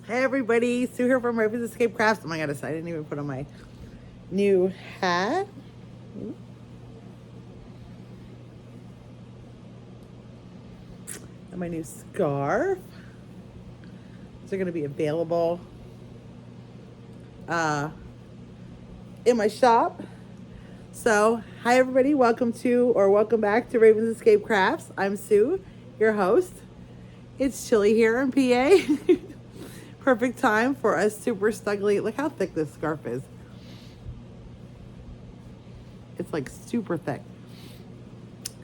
Hey everybody, Sue here from Raven's Escape Crafts. Oh my goodness, I didn't even put on my new hat. And my new scarf. These are going to be available in my shop. So, hi everybody, welcome back to Raven's Escape Crafts. I'm Sue, your host. It's chilly here in PA. Perfect time for a super snuggly. Look how thick this scarf is. It's like super thick.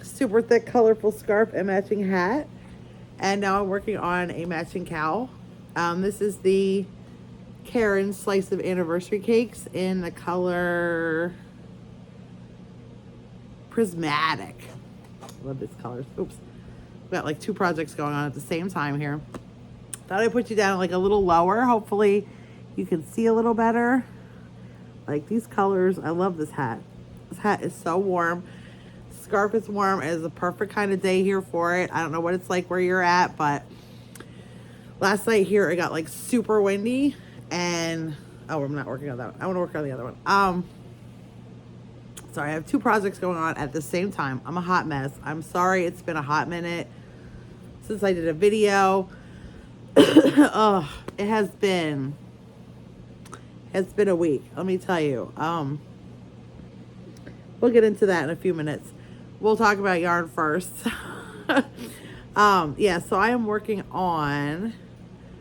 Super thick, colorful scarf and matching hat. And now I'm working on a matching cowl. This is the Karen Slice of Anniversary Cakes in the color Prismatic. Love this color. Oops. We've got like two projects going on at the same time here. Thought I'd put you down like a little lower. Hopefully you can see a little better. Like these colors. I love this hat. This hat is so warm. Scarf is warm. It is the perfect kind of day here for it. I don't know what it's like where you're at, but last night here it got like super windy and I'm not working on that one. I want to work on the other one. Sorry, I have two projects going on at the same time. I'm a hot mess. I'm sorry it's been a hot minute since I did a video. Oh, it has been a week, let me tell you. We'll get into that in a few minutes. We'll talk about yarn first. Yeah, so I am working on,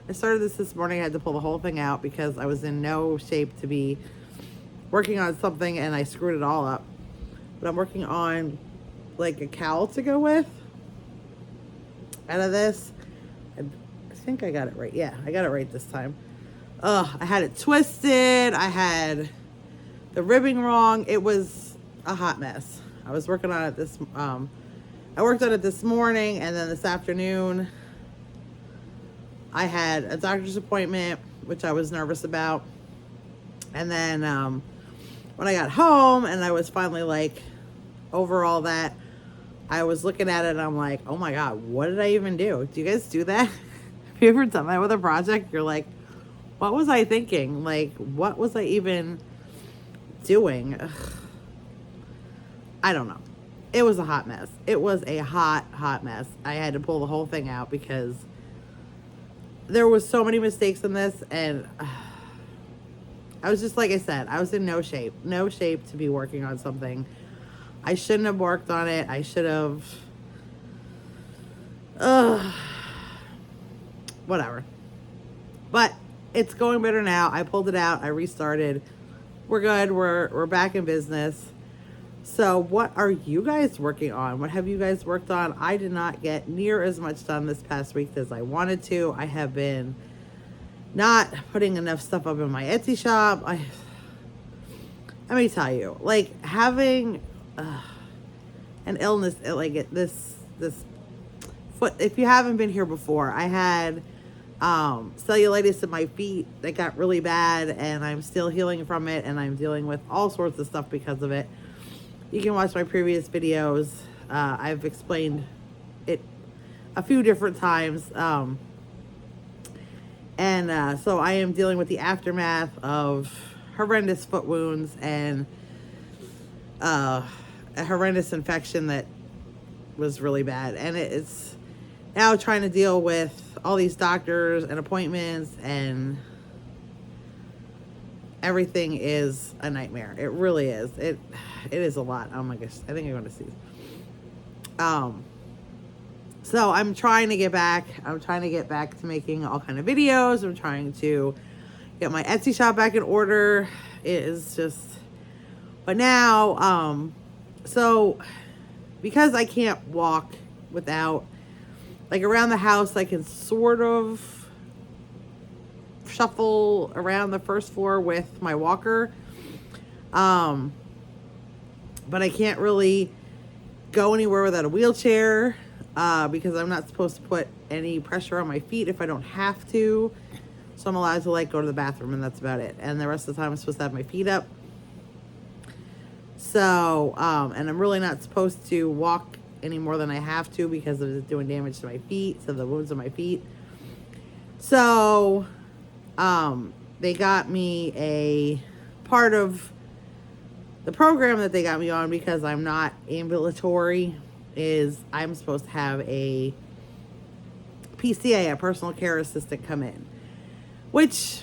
I started this morning. I had to pull the whole thing out because I was in no shape to be working on something and I screwed it all up. But I'm working on like a cowl to go with out of this. I think I got it right. Yeah, I got it right this time. I had it twisted. I had the ribbing wrong. It was a hot mess. I was working on it I worked on it this morning, and then this afternoon I had a doctor's appointment, which I was nervous about. And then when I got home and I was finally like over all that, I was looking at it and I'm like, oh my God, what did I even do? Do you guys do that? Have you ever done that with a project? You're like, what was I thinking? Like, what was I even doing? Ugh. I don't know. It was a hot mess. It was a hot mess. I had to pull the whole thing out because there was so many mistakes in this, and I was just, like I said, I was in no shape to be working on something. I shouldn't have worked on it. I should have, whatever. But it's going better now. I pulled it out. I restarted. We're good. We're back in business. So what are you guys working on? What have you guys worked on? I did not get near as much done this past week as I wanted to. I have been not putting enough stuff up in my Etsy shop. Let me tell you, like having an illness, like this foot. If you haven't been here before, I had cellulitis in my feet that got really bad, and I'm still healing from it, and I'm dealing with all sorts of stuff because of it. You can watch my previous videos. I've explained it a few different times. So I am dealing with the aftermath of horrendous foot wounds and a horrendous infection that was really bad. And it's now trying to deal with all these doctors and appointments, and everything is a nightmare. It really is. It is a lot. Oh my gosh. I think I'm going to see. So I'm trying to get back. I'm trying to get back to making all kind of videos. I'm trying to get my Etsy shop back in order. It is just, but now, so because I can't walk without, like around the house, I can sort of shuffle around the first floor with my walker, but I can't really go anywhere without a wheelchair because I'm not supposed to put any pressure on my feet if I don't have to. So I'm allowed to like go to the bathroom, and that's about it. And the rest of the time I'm supposed to have my feet up. So and I'm really not supposed to walk any more than I have to because of it doing damage to my feet, to the wounds on my feet. So They got me a part of the program that they got me on, because I'm not ambulatory, is I'm supposed to have a PCA, a personal care assistant, come in, which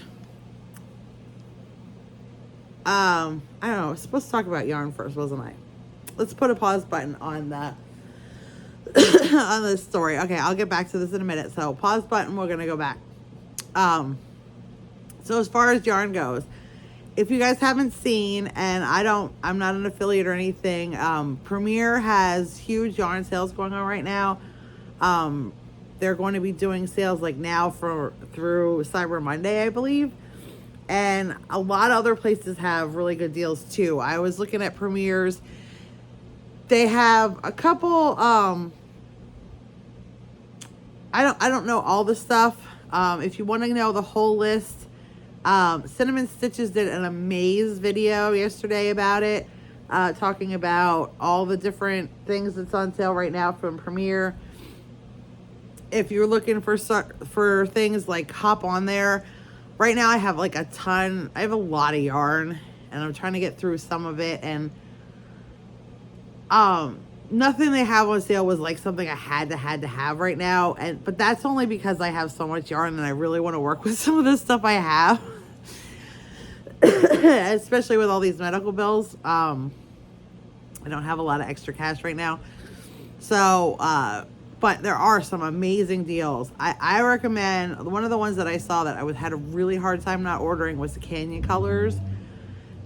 I don't know. I was supposed to talk about yarn first, wasn't I? Let's put a pause button on the on this story. Okay, I'll get back to this in a minute. So pause button, we're gonna go back. So as far as yarn goes, if you guys haven't seen, and I'm not an affiliate or anything, Premier has huge yarn sales going on right now. They're going to be doing sales like now through Cyber Monday, I believe. And a lot of other places have really good deals too. I was looking at Premier's. They have a couple, I don't know all the stuff. If you want to know the whole list, Cinnamon Stitches did an Amaze video yesterday about it, talking about all the different things that's on sale right now from Premier. If you're looking for things, like, hop on there. Right now I have like I have a lot of yarn, and I'm trying to get through some of it, and nothing they have on sale was like something I had to have right now, but that's only because I have so much yarn and I really want to work with some of the stuff I have. Especially with all these medical bills. I don't have a lot of extra cash right now. So, but there are some amazing deals. I recommend, one of the ones that I saw that I had a really hard time not ordering was the Canyon Colors.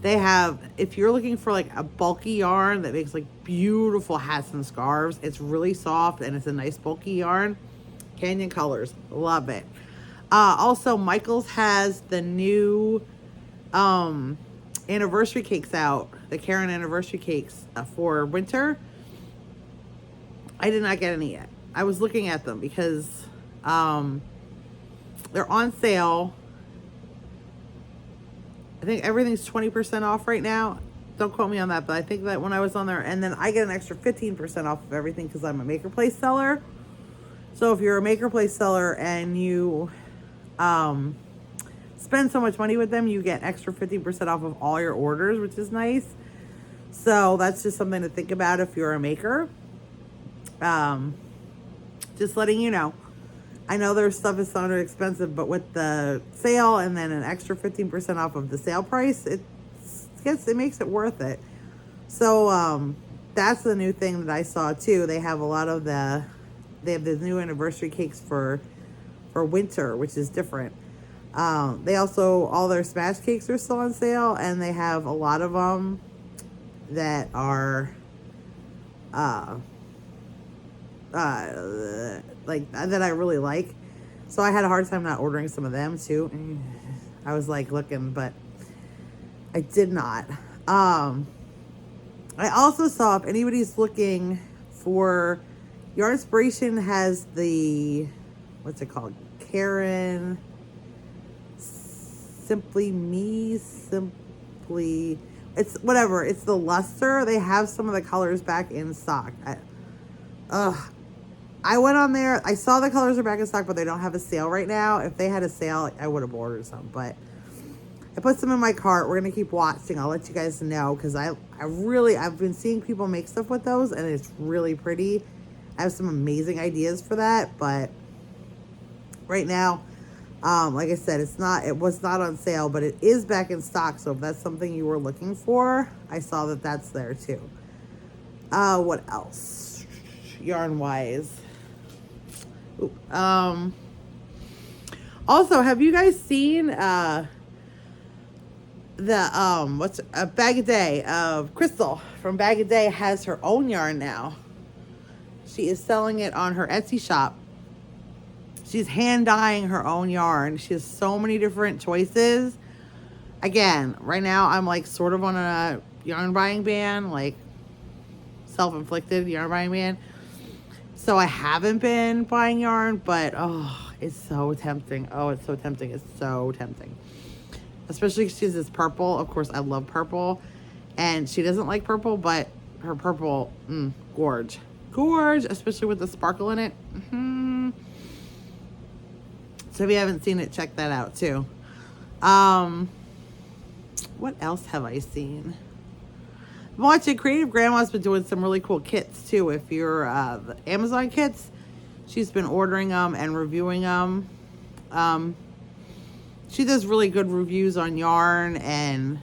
They have, if you're looking for like a bulky yarn that makes like beautiful hats and scarves, it's really soft and it's a nice bulky yarn. Canyon Colors, love it. Also, Michaels has the new anniversary cakes out, the Karen anniversary cakes for winter. I did not get any yet. I was looking at them because they're on sale. I think everything's 20% off right now. Don't quote me on that, but I think that when I was on there, and then I get an extra 15% off of everything because I'm a Maker Place seller. So if you're a Maker Place seller and you spend so much money with them, you get extra 15% off of all your orders, which is nice. So that's just something to think about if you're a maker. Just letting you know. I know their stuff is so expensive, but with the sale and then an extra 15% off of the sale price, it makes it worth it. So that's the new thing that I saw too. They have the new anniversary cakes for winter, which is different. They also, all their smash cakes are still on sale, and they have a lot of them that are like that I really like. So I had a hard time not ordering some of them too. I was like looking, but I did not. I also saw, if anybody's looking for Yarn Inspiration, has the, what's it called? Karen Simply, it's whatever. It's the luster. They have some of the colors back in stock. I went on there. I saw the colors are back in stock, but they don't have a sale right now. If they had a sale, I would have ordered some. But I put some in my cart. We're going to keep watching. I'll let you guys know, because I've been seeing people make stuff with those, and it's really pretty. I have some amazing ideas for that, but right now, like I said, it was not on sale, but it is back in stock. So if that's something you were looking for, I saw that that's there too. What else? Yarn wise. Also, have you guys seen the what's a Bag a Day of Crystal from Bag a Day has her own yarn now. She is selling it on her Etsy shop. She's hand dyeing her own yarn. She has so many different choices. Again, right now I'm like sort of on a yarn buying ban, like self-inflicted yarn buying ban. So I haven't been buying yarn, but it's so tempting. Oh, it's so tempting. It's so tempting. Especially because she has this purple. Of course, I love purple. And she doesn't like purple, but her purple, gorge. Gorge, especially with the sparkle in it. So if you haven't seen it, check that out too. What else have I seen? I'm watching Creative Grandma's been doing some really cool kits too. If you're the Amazon kits, she's been ordering them and reviewing them. She does really good reviews on yarn and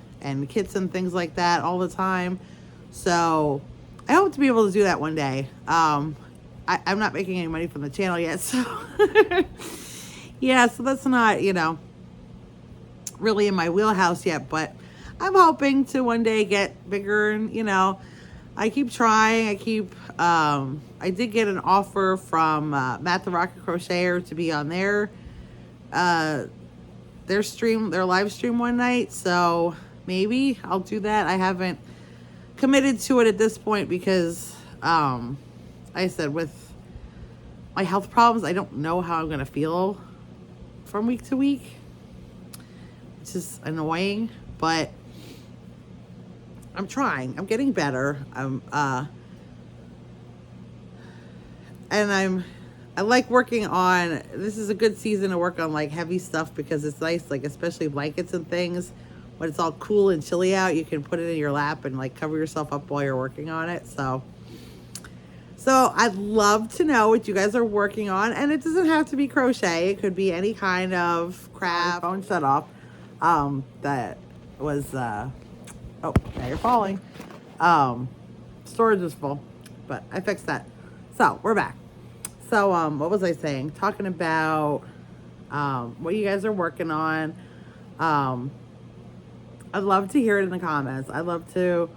kits and things like that all the time. So I hope to be able to do that one day. I'm not making any money from the channel yet, so yeah, so that's not, really in my wheelhouse yet, but I'm hoping to one day get bigger. And I keep trying. I did get an offer from Matt the Rocket Crocheter to be on their live stream one night, so maybe I'll do that. I haven't committed to it at this point because like I said, with my health problems, I don't know how I'm gonna feel from week to week, which is annoying, but I'm trying. I'm getting better. I like working on, this is a good season to work on like heavy stuff because it's nice, like especially blankets and things. When it's all cool and chilly out, you can put it in your lap and like cover yourself up while you're working on it. So I'd love to know what you guys are working on, and it doesn't have to be crochet. It could be any kind of craft. Phone shut off. That was oh, now you're falling. Storage was full, but I fixed that. So we're back. So what was I saying? Talking about what you guys are working on. I'd love to hear it in the comments. I'd love to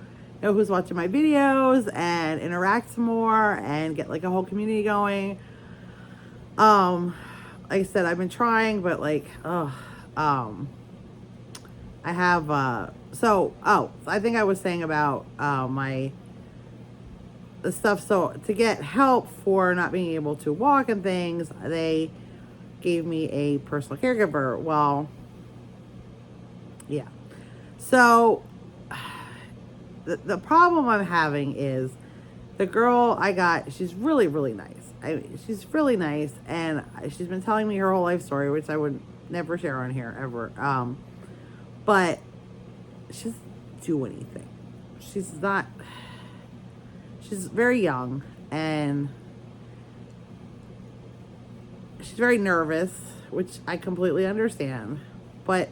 know who's watching my videos and interact some more and get like a whole community going. Like I said, I've been trying, but like, I have, I think I was saying about the stuff. So to get help for not being able to walk and things, they gave me a personal caregiver. Well, yeah. So the problem I'm having is the girl I got, she's really, really nice. She's really nice, and she's been telling me her whole life story, which I would never share on here ever. But she doesn't do anything. She's very young, and she's very nervous, which I completely understand, but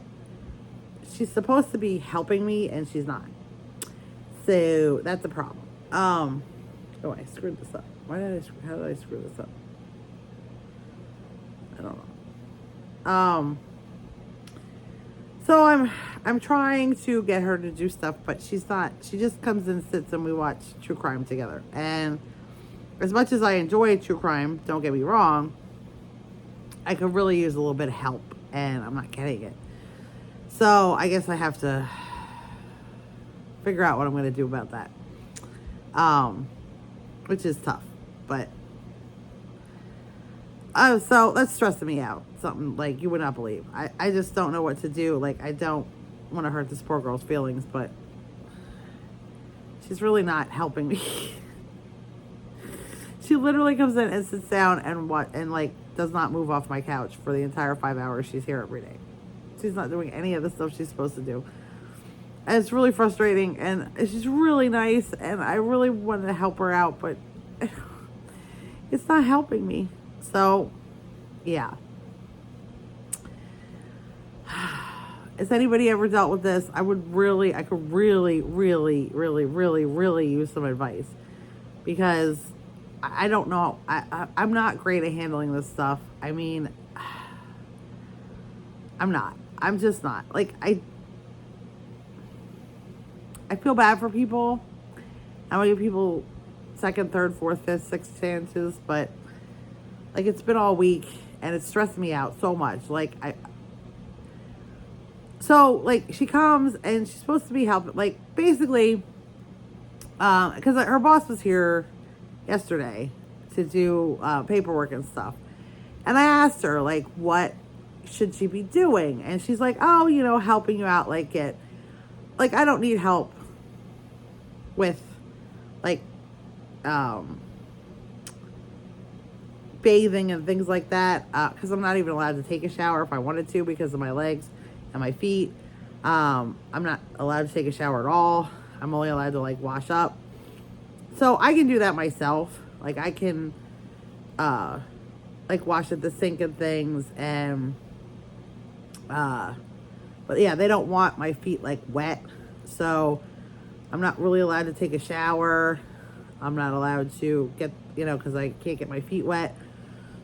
she's supposed to be helping me and she's not. So that's the problem. Oh, I screwed this up. How did I screw this up? I don't know. So I'm trying to get her to do stuff, but she's not. She just comes and sits and we watch true crime together. And as much as I enjoy true crime, don't get me wrong, I could really use a little bit of help, and I'm not getting it. So I guess I have to figure out what I'm going to do about that. Which is tough, but so that's stressing me out. Something like you would not believe. I just don't know what to do. Like, I don't want to hurt this poor girl's feelings, but she's really not helping me. She literally comes in and sits down and like does not move off my couch for the entire 5 hours she's here every day. She's not doing any of the stuff she's supposed to do. And it's really frustrating, and she's really nice, and I really wanted to help her out, but it's not helping me. So, yeah. Has anybody ever dealt with this? I could really use some advice, because I don't know. I'm not great at handling this stuff. I mean, I'm not. I'm just not. Like, I feel bad for people. I want to give people second, third, fourth, fifth, sixth chances, but like, it's been all week and it's stressed me out so much. Like, she comes and she's supposed to be helping, like, basically, because her boss was here yesterday to do paperwork and stuff. And I asked her, like, what should she be doing? And she's like, oh, helping you out, like, I don't need help with, like, bathing and things like that, because I'm not even allowed to take a shower if I wanted to because of my legs. and my feet. I'm not allowed to take a shower at all. I'm only allowed to like wash up. So I can do that myself. Like I can like wash at the sink and things, and but yeah, they don't want my feet like wet. So I'm not really allowed to take a shower. I'm not allowed to get, because I can't get my feet wet.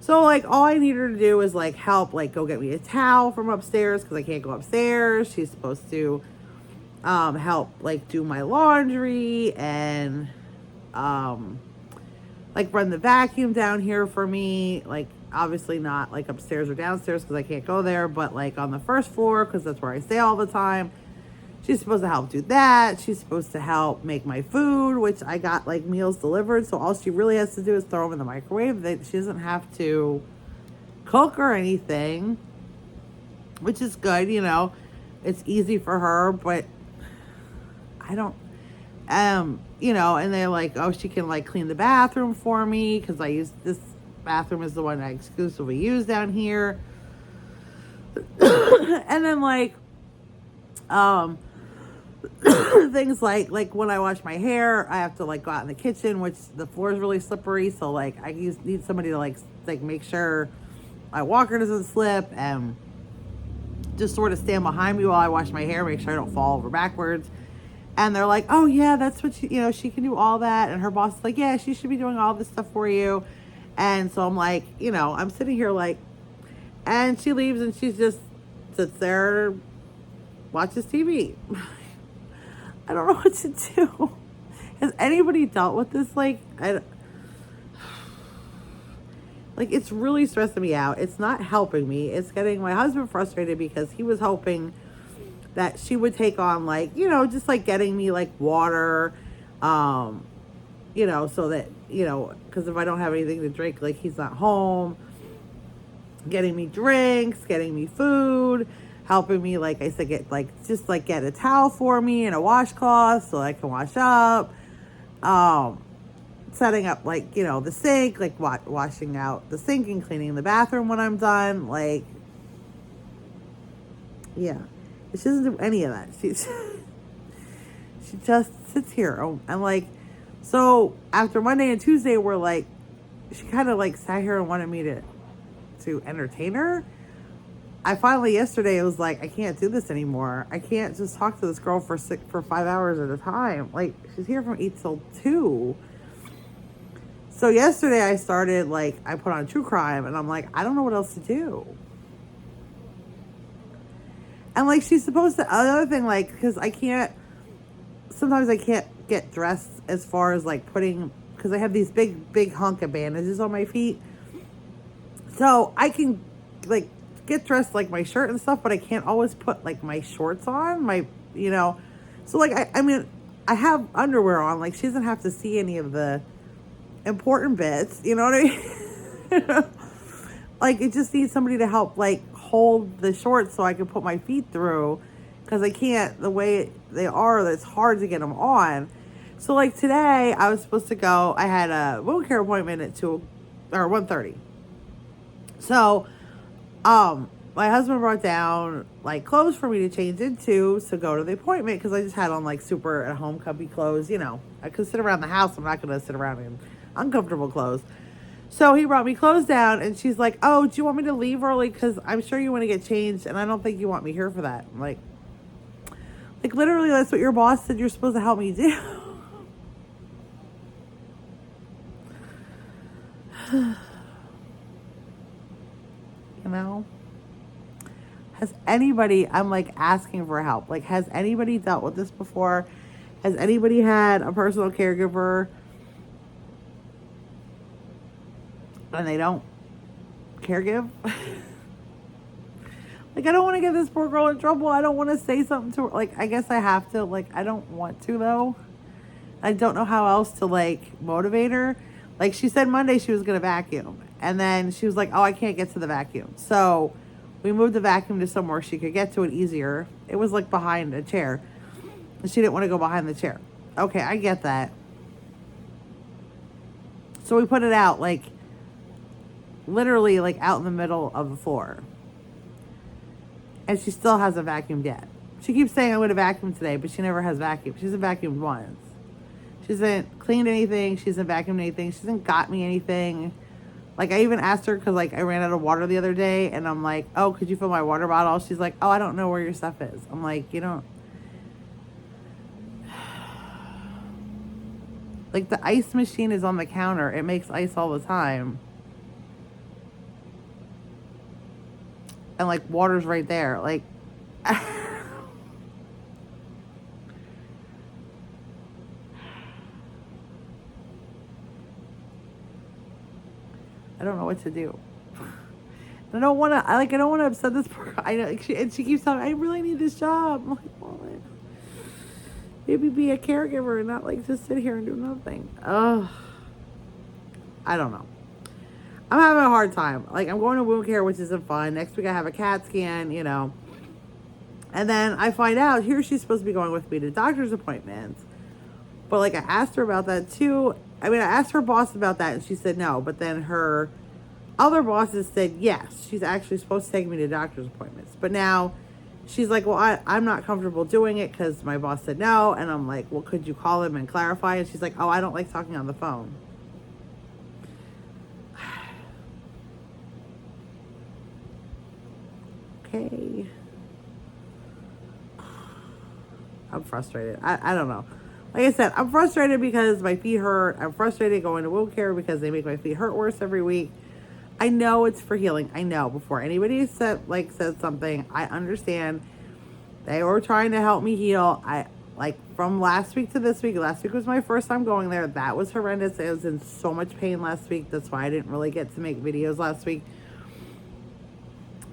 So, like, all I need her to do is, like, help, like, go get me a towel from upstairs because I can't go upstairs. She's supposed to help, like, do my laundry and, like, run the vacuum down here for me. Like, obviously not, like, upstairs or downstairs because I can't go there, but, like, on the first floor because that's where I stay all the time. She's supposed to help do that. She's supposed to help make my food, which I got like meals delivered. So all she really has to do is throw them in the microwave. She doesn't have to cook or anything, which is good, It's easy for her, but I don't, and they're like, oh, she can like clean the bathroom for me because I use this bathroom is the one I exclusively use down here. And then like, things like when I wash my hair, I have to like go out in the kitchen, which the floor is really slippery. So like I need somebody to like make sure my walker doesn't slip and just sort of stand behind me while I wash my hair, make sure I don't fall over backwards. And they're like, oh yeah, that's what she can do all that. And her boss is like, yeah, she should be doing all this stuff for you. And so I'm like, I'm sitting here like, and she leaves and she just sits there, watches TV. I don't know what to do. Has anybody dealt with this? Like, it's really stressing me out. It's not helping me. It's getting my husband frustrated because he was hoping that she would take on like, just like getting me like water, so that, because if I don't have anything to drink, like he's not home, getting me drinks, getting me food, helping me, like I said, get a towel for me and a washcloth so I can wash up, setting up like, the sink, like washing out the sink and cleaning the bathroom when I'm done. Like, yeah, she doesn't do any of that. She just sits here. And like, so after Monday and Tuesday, we're like, she kind of like sat here and wanted me to entertain her. I finally yesterday was like, I can't do this anymore. I can't just talk to this girl for 5 hours at a time. Like, she's here from 8 till 2. So yesterday I started, like, I put on true crime and I'm like, I don't know what else to do. And like, she's supposed to, another thing, like, because sometimes I can't get dressed as far as like because I have these big hunk of bandages on my feet. So I can like get dressed like my shirt and stuff, but I can't always put like my shorts on, so like I mean I have underwear on, like she doesn't have to see any of the important bits, you know what I mean? Like it just needs somebody to help like hold the shorts so I can put my feet through, because I can't, the way they are, it's hard to get them on. So like today I was supposed to go, I had a wound care appointment at 1:30. So my husband brought down like clothes for me to change into to go to the appointment, because I just had on like super at home comfy clothes. I could sit around the house. I'm not going to sit around in uncomfortable clothes. So he brought me clothes down, and she's like, oh, do you want me to leave early? Because I'm sure you want to get changed, and I don't think you want me here for that. I'm like literally that's what your boss said you're supposed to help me do. Has anybody, I'm like asking for help, like has anybody dealt with this before? Has anybody had a personal caregiver and they don't caregive? Like, I don't want to get this poor girl in trouble. I don't want to say something to her. Like, I guess I have to. Like, I don't want to, though. I don't know how else to, like, motivate her. Like, she said Monday she was going to vacuum. And then she was like, oh, I can't get to the vacuum. So we moved the vacuum to somewhere she could get to it easier. It was, like, behind a chair. And she didn't want to go behind the chair. Okay, I get that. So we put it out, like, literally, like, out in the middle of the floor. And she still hasn't vacuumed yet. She keeps saying I'm going to vacuum today, but she never has vacuumed. She hasn't vacuumed once. She hasn't cleaned anything. She hasn't vacuumed anything. She hasn't got me anything. Like, I even asked her because, like, I ran out of water the other day, and I'm like, oh, could you fill my water bottle? She's like, oh, I don't know where your stuff is. I'm like, you don't. Like, the ice machine is on the counter. It makes ice all the time. And, like, water's right there. Like, I don't know what to do. I don't want to. I don't want to upset this poor. I know, and she keeps telling me, I really need this job. I'm like, well, maybe be a caregiver and not like just sit here and do nothing. Ugh. I don't know. I'm having a hard time. Like, I'm going to wound care, which isn't fun. Next week I have a CAT scan, you know. And then I find out here she's supposed to be going with me to doctor's appointments. But like, I asked her about that too. I mean, I asked her boss about that and she said no. But then her other bosses said yes. She's actually supposed to take me to doctor's appointments. But now she's like, well, I'm not comfortable doing it because my boss said no. And I'm like, well, could you call him and clarify? And she's like, oh, I don't like talking on the phone. Okay. I'm frustrated. I don't know. Like I said, I'm frustrated because my feet hurt. I'm frustrated going to wound care because they make my feet hurt worse every week. I know it's for healing. I know before anybody says something, I understand. They were trying to help me heal. From last week to this week. Last week was my first time going there. That was horrendous. I was in so much pain last week. That's why I didn't really get to make videos last week.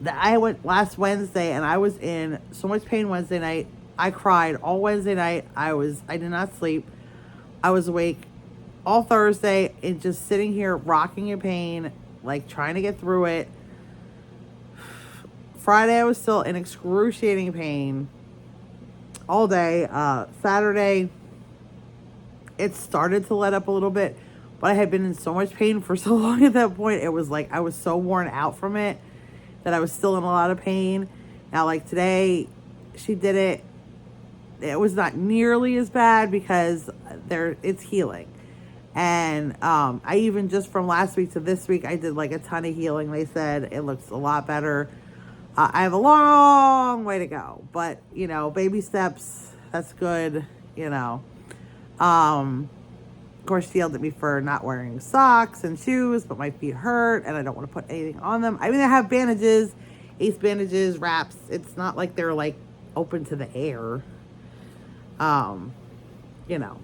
I went last Wednesday and I was in so much pain Wednesday night. I cried all Wednesday night. I did not sleep. I was awake all Thursday and just sitting here rocking in pain, like trying to get through it. Friday I was still in excruciating pain all day. Saturday it started to let up a little bit, but I had been in so much pain for so long at that point. It was like I was so worn out from it that I was still in a lot of pain. Now, like today, she did it. It was not nearly as bad because it's healing. And I even just from last week to this week, I did like a ton of healing. They said it looks a lot better. I have a long way to go, but you know, baby steps, that's good, you know. Of course, she yelled at me for not wearing socks and shoes, but my feet hurt and I don't want to put anything on them. I mean, I have bandages, ace bandages, wraps. It's not like they're like open to the air. You know,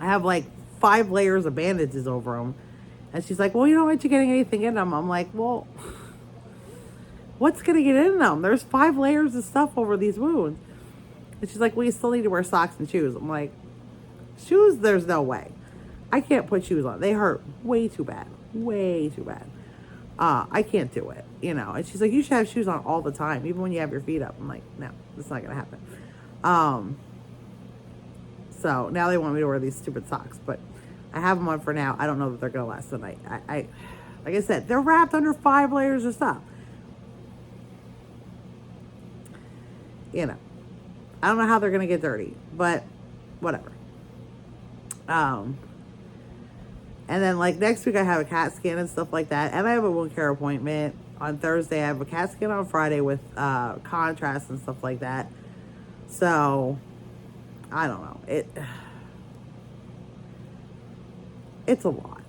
I have like 5 layers of bandages over them. And she's like, well, you don't want you getting anything in them. I'm like, well, what's going to get in them? There's 5 layers of stuff over these wounds. And she's like, well, you still need to wear socks and shoes. I'm like, shoes, there's no way. I can't put shoes on. They hurt way too bad. Way too bad. I can't do it, you know. And she's like, you should have shoes on all the time, even when you have your feet up. I'm like, no, that's not going to happen. So now they want me to wear these stupid socks, but I have them on for now. I don't know that they're going to last the night. Like I said, they're wrapped under 5 layers of stuff. You know, I don't know how they're going to get dirty, but whatever. And then like next week I have a CAT scan and stuff like that. And I have a wound care appointment on Thursday. I have a CAT scan on Friday with, contrast and stuff like that. So I don't know. It's a lot.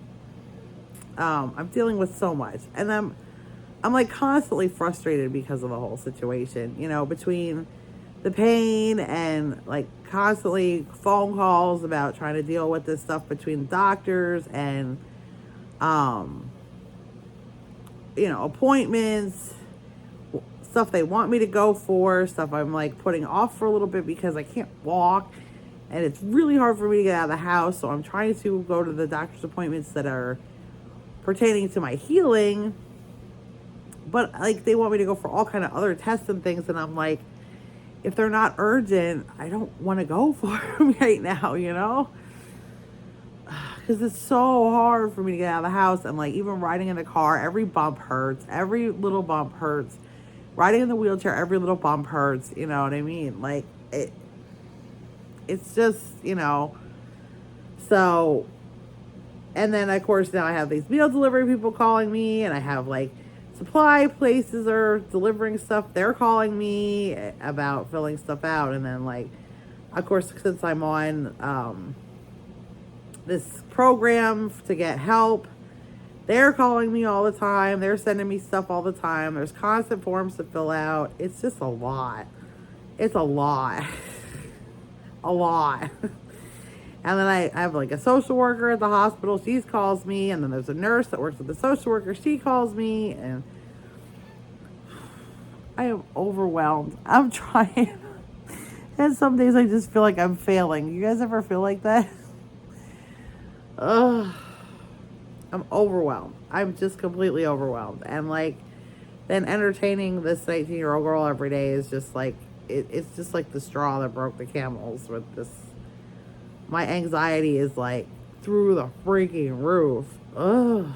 I'm dealing with so much, and I'm like constantly frustrated because of the whole situation, you know, between the pain and like constantly phone calls about trying to deal with this stuff between doctors and, you know, appointments, stuff they want me to go for, stuff I'm like putting off for a little bit because I can't walk and it's really hard for me to get out of the house. So I'm trying to go to the doctor's appointments that are pertaining to my healing, but like they want me to go for all kind of other tests and things. And I'm like, if they're not urgent, I don't want to go for them right now, you know, because it's so hard for me to get out of the house. And like even riding in the car, every bump hurts, every little bump hurts. riding in the wheelchair, every little bump hurts. You know what I mean? Like, it's just, so, and then of course now I have these meal delivery people calling me, and I have like supply places are delivering stuff. They're calling me about filling stuff out. And then like, of course, since I'm on this program to get help, they're calling me all the time. They're sending me stuff all the time. There's constant forms to fill out. It's just a lot. It's a lot. A lot. And then I have like a social worker at the hospital. She calls me. And then there's a nurse that works with the social worker. She calls me. And I am overwhelmed. I'm trying. And some days I just feel like I'm failing. You guys ever feel like that? Ugh. I'm overwhelmed. I'm just completely overwhelmed. And like, then entertaining this 19-year-old girl every day is just like, it's just like the straw that broke the camels with this. My anxiety is like through the freaking roof. Ugh.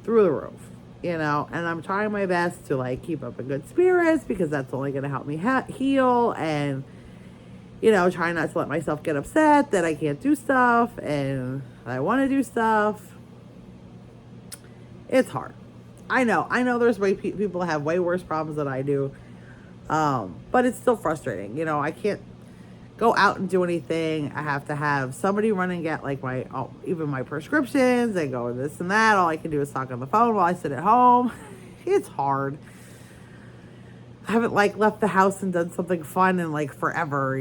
Through the roof, and I'm trying my best to like keep up in good spirits, because that's only going to help me heal, and, trying not to let myself get upset that I can't do stuff and I want to do stuff. It's hard. I know there's people have way worse problems than I do. But it's still frustrating. I can't go out and do anything. I have to have somebody run and get like even my prescriptions and go this and that. All I can do is talk on the phone while I sit at home. It's hard. I haven't like left the house and done something fun in like forever,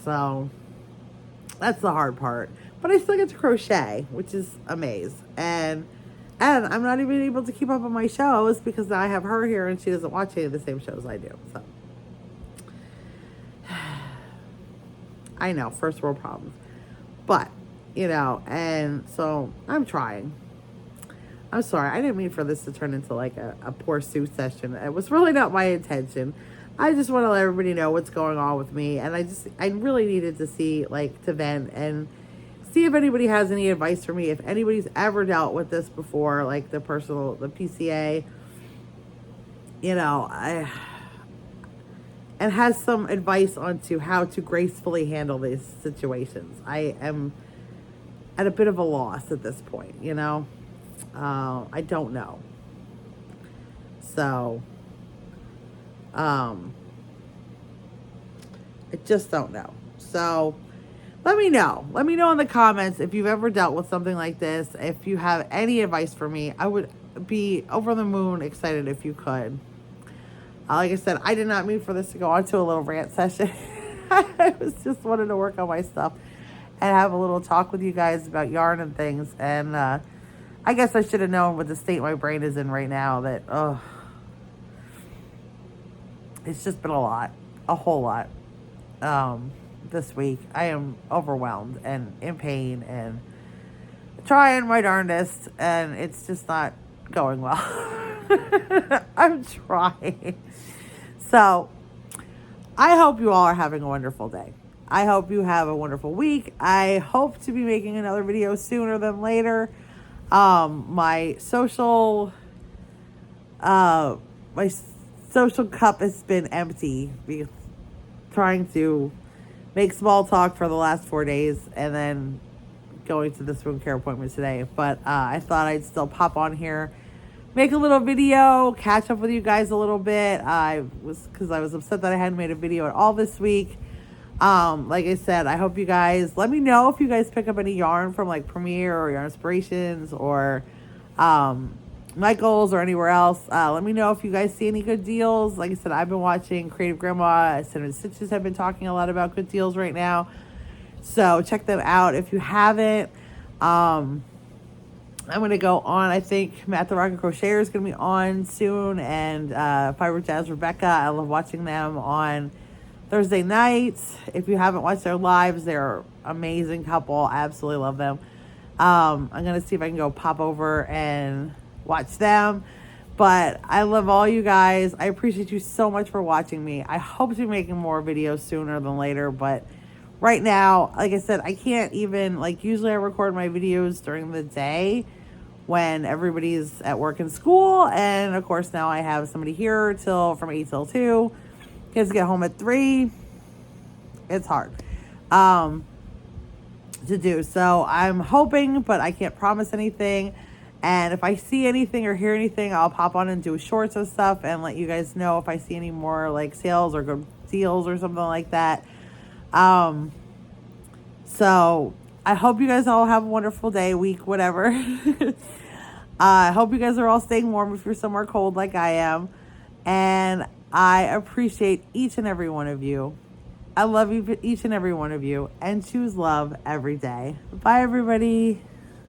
So that's the hard part. But I still get to crochet, which is amazing. And I'm not even able to keep up on my shows because now I have her here and she doesn't watch any of the same shows I do. So I know, first world problems. But, and so I'm trying. I'm sorry. I didn't mean for this to turn into like a poor Sue session. It was really not my intention. I just want to let everybody know what's going on with me. And I really needed to to vent and see if anybody has any advice for me. If anybody's ever dealt with this before, like the PCA, and has some advice onto how to gracefully handle these situations. I am at a bit of a loss at this point, I don't know. So, I just don't know. So, let me know. Let me know in the comments if you've ever dealt with something like this. If you have any advice for me, I would be over the moon excited if you could. Like I said, I did not mean for this to go on to a little rant session. I was just wanting to work on my stuff and have a little talk with you guys about yarn and things. And I guess I should have known what the state my brain is in right now that, it's just been a whole lot. This week. I am overwhelmed and in pain and trying my darndest, and it's just not going well. I'm trying. So, I hope you all are having a wonderful day. I hope you have a wonderful week. I hope to be making another video sooner than later. My social cup has been empty because trying to make small talk for the last 4 days and then going to this wound care appointment today. But I thought I'd still pop on here, make a little video, catch up with you guys a little bit. Because I was upset that I hadn't made a video at all this week. Like I said, I hope you guys, let me know if you guys pick up any yarn from like Premier or Yarn Inspirations or Michael's or anywhere else. Let me know if you guys see any good deals. Like I said, I've been watching Creative Grandma. Cinnamon Stitches have been talking a lot about good deals right now. So check them out if you haven't. I'm going to go on. I think Matt the Rocket Crocheter is going to be on soon. And Fiber Jazz Rebecca. I love watching them on Thursday nights. If you haven't watched their lives, they're an amazing couple. I absolutely love them. I'm going to see if I can go pop over and watch them. But I love all you guys. I appreciate you so much for watching me. I hope to be making more videos sooner than later. But right now, like I said, I can't even, like, usually I record my videos during the day when everybody's at work and school. And of course now I have somebody here from 8 till 2. Kids get home at 3. It's hard to do. So I'm hoping, but I can't promise anything. And if I see anything or hear anything, I'll pop on and do shorts of stuff and let you guys know if I see any more like sales or good deals or something like that. So I hope you guys all have a wonderful day, week, whatever. I hope you guys are all staying warm if you're somewhere cold like I am. And I appreciate each and every one of you. I love you, each and every one of you, and choose love every day. Bye, everybody.